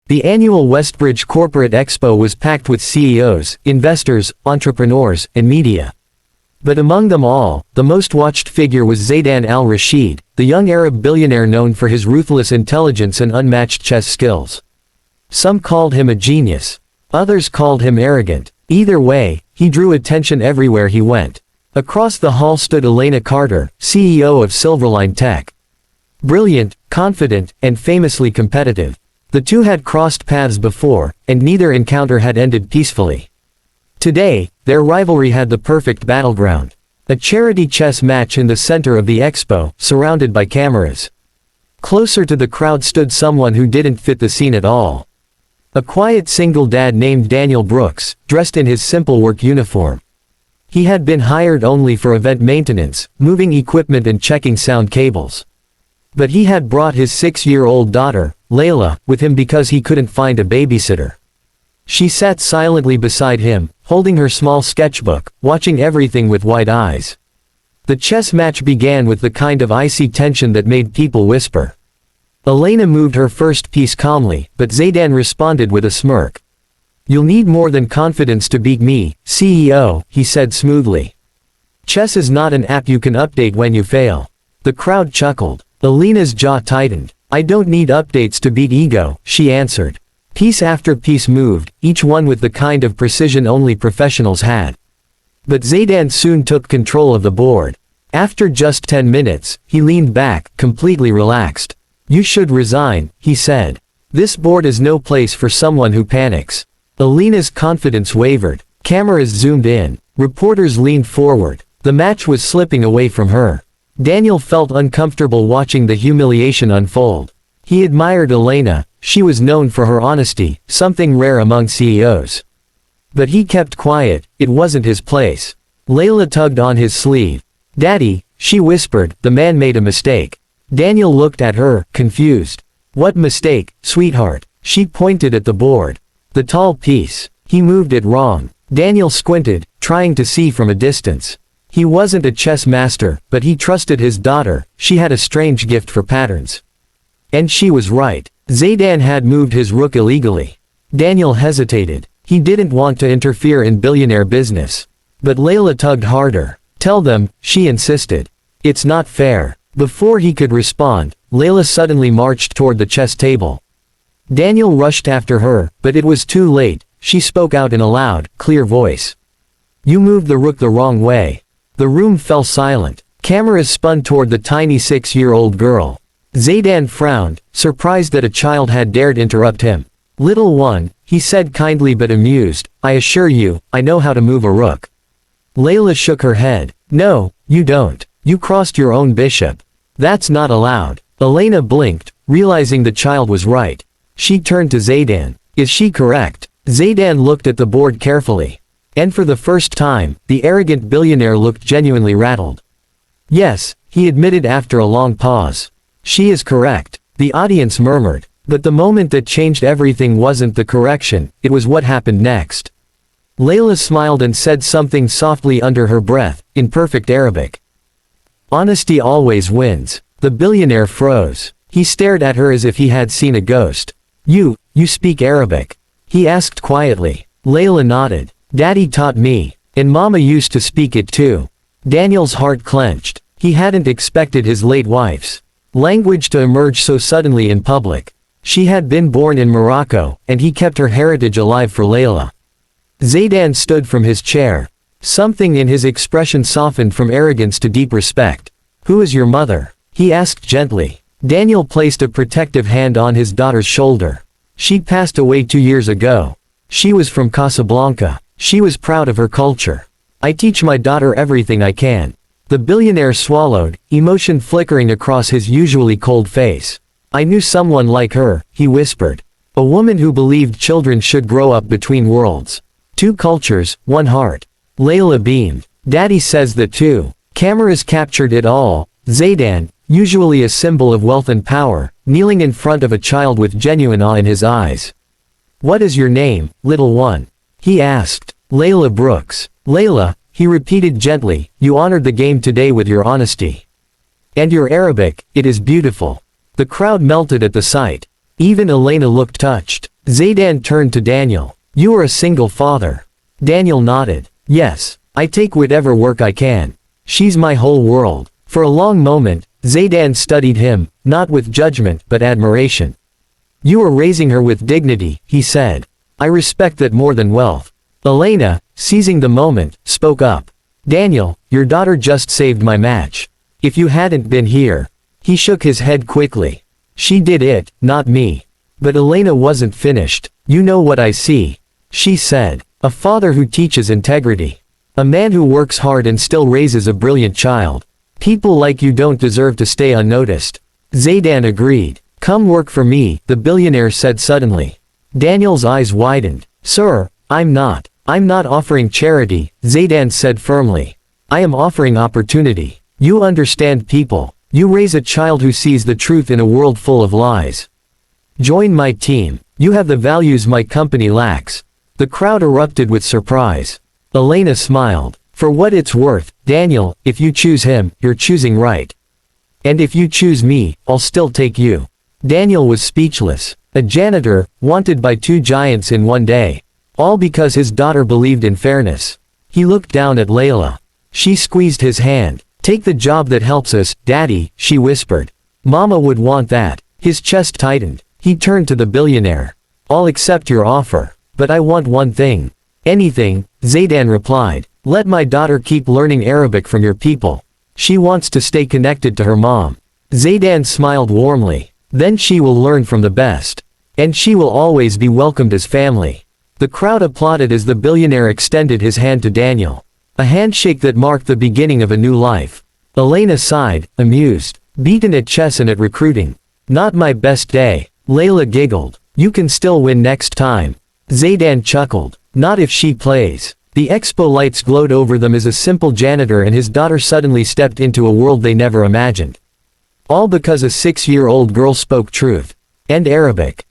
The annual Westbridge Corporate Expo was packed with CEOs, investors, entrepreneurs, and media. But among them all, the most watched figure was Zaydan al-Rashid, the young Arab billionaire known for his ruthless intelligence and unmatched chess skills. Some called him a genius. Others called him arrogant. Either way, he drew attention everywhere he went. Across the hall stood Elena Carter, CEO of Silverline Tech. Brilliant, confident, and famously competitive. The two had crossed paths before, and neither encounter had ended peacefully. Today, their rivalry had the perfect battleground. A charity chess match in the center of the expo, surrounded by cameras. Closer to the crowd stood someone who didn't fit the scene at all. A quiet single dad named Daniel Brooks, dressed in his simple work uniform. He had been hired only for event maintenance, moving equipment and checking sound cables. But he had brought his 6-year-old daughter, Layla, with him because he couldn't find a babysitter. She sat silently beside him, holding her small sketchbook, watching everything with wide eyes. The chess match began with the kind of icy tension that made people whisper. Elena moved her first piece calmly, but Zaydan responded with a smirk. "You'll need more than confidence to beat me, CEO," he said smoothly. "Chess is not an app you can update when you fail." The crowd chuckled. Elena's jaw tightened. "I don't need updates to beat ego," she answered. Piece after piece moved, each one with the kind of precision only professionals had. But Zaydan soon took control of the board. After just 10 minutes, he leaned back, completely relaxed. "You should resign," he said. "This board is no place for someone who panics." Elena's confidence wavered. Cameras zoomed in. Reporters leaned forward. The match was slipping away from her. Daniel felt uncomfortable watching the humiliation unfold. He admired Elena. She was known for her honesty, something rare among CEOs. But he kept quiet, it wasn't his place. Layla tugged on his sleeve. "Daddy," she whispered, "the man made a mistake." Daniel looked at her, confused. "What mistake, sweetheart?" She pointed at the board. "The tall piece. He moved it wrong." Daniel squinted, trying to see from a distance. He wasn't a chess master, but he trusted his daughter. She had a strange gift for patterns. And she was right. Zaydan had moved his rook illegally. Daniel hesitated. He didn't want to interfere in billionaire business. But Layla tugged harder. "Tell them," she insisted. "It's not fair." Before he could respond, Layla suddenly marched toward the chess table. Daniel rushed after her, but it was too late. She spoke out in a loud, clear voice. "You moved the rook the wrong way." The room fell silent. Cameras spun toward the tiny 6-year-old girl. Zaydan frowned, surprised that a child had dared interrupt him. "Little one," he said kindly but amused, "I assure you, I know how to move a rook." Layla shook her head. "No, you don't. You crossed your own bishop. That's not allowed." Elena blinked, realizing the child was right. She turned to Zaydan. "Is she correct?" Zaydan looked at the board carefully. And for the first time, the arrogant billionaire looked genuinely rattled. "Yes," he admitted after a long pause. "She is correct." The audience murmured. But the moment that changed everything wasn't the correction, it was what happened next. Layla smiled and said something softly under her breath, in perfect Arabic. "Honesty always wins." The billionaire froze. He stared at her as if he had seen a ghost. You speak Arabic?" he asked quietly. Layla nodded. "Daddy taught me. And Mama used to speak it too." Daniel's heart clenched. He hadn't expected his late wife's language to emerge so suddenly in public. She had been born in Morocco, and he kept her heritage alive for Layla. Zaydan stood from his chair. Something in his expression softened from arrogance to deep respect. "Who is your mother?" he asked gently. Daniel placed a protective hand on his daughter's shoulder. "She passed away 2 years ago. She was from Casablanca. She was proud of her culture. I teach my daughter everything I can." The billionaire swallowed, emotion flickering across his usually cold face. "I knew someone like her," he whispered. "A woman who believed children should grow up between worlds. 2 cultures, 1 heart." Layla beamed. "Daddy says that too." Cameras captured it all. Zaydan, usually a symbol of wealth and power, kneeling in front of a child with genuine awe in his eyes. "What is your name, little one?" he asked. "Layla Brooks." "Layla," he repeated gently, "you honored the game today with your honesty. And your Arabic, it is beautiful." The crowd melted at the sight. Even Elena looked touched. Zaydan turned to Daniel. You are a single father. Daniel nodded. Yes, I take whatever work I can. She's my whole world. For a long moment, Zaydan studied him, not with judgment but admiration. You are raising her with dignity, he said. I respect that more than wealth. Elena, seizing the moment, spoke up. Daniel, your daughter just saved my match. If you hadn't been here. He shook his head quickly. She did it, not me. But Elena wasn't finished. You know what I see. She said. A father who teaches integrity. A man who works hard and still raises a brilliant child. People like you don't deserve to stay unnoticed. Zaydan agreed. Come work for me, the billionaire said suddenly. Daniel's eyes widened. Sir, I'm not offering charity, Zaydan said firmly. I am offering opportunity. You understand people. You raise a child who sees the truth in a world full of lies. Join my team. You have the values my company lacks. The crowd erupted with surprise. Elena smiled. For what it's worth, Daniel, if you choose him, you're choosing right. And if you choose me, I'll still take you. Daniel was speechless. A janitor, wanted by two giants in one day. All because his daughter believed in fairness. He looked down at Layla. She squeezed his hand. Take the job that helps us, Daddy, she whispered. Mama would want that. His chest tightened. He turned to the billionaire. I'll accept your offer. But I want one thing. Anything, Zaydan replied. Let my daughter keep learning Arabic from your people. She wants to stay connected to her mom. Zaydan smiled warmly. Then she will learn from the best. And she will always be welcomed as family. The crowd applauded as the billionaire extended his hand to Daniel. A handshake that marked the beginning of a new life. Elena sighed, amused. Beaten at chess and at recruiting. Not my best day. Layla giggled. You can still win next time. Zaydan chuckled. Not if she plays. The expo lights glowed over them as a simple janitor and his daughter suddenly stepped into a world they never imagined. All because a 6-year-old girl spoke truth. And Arabic.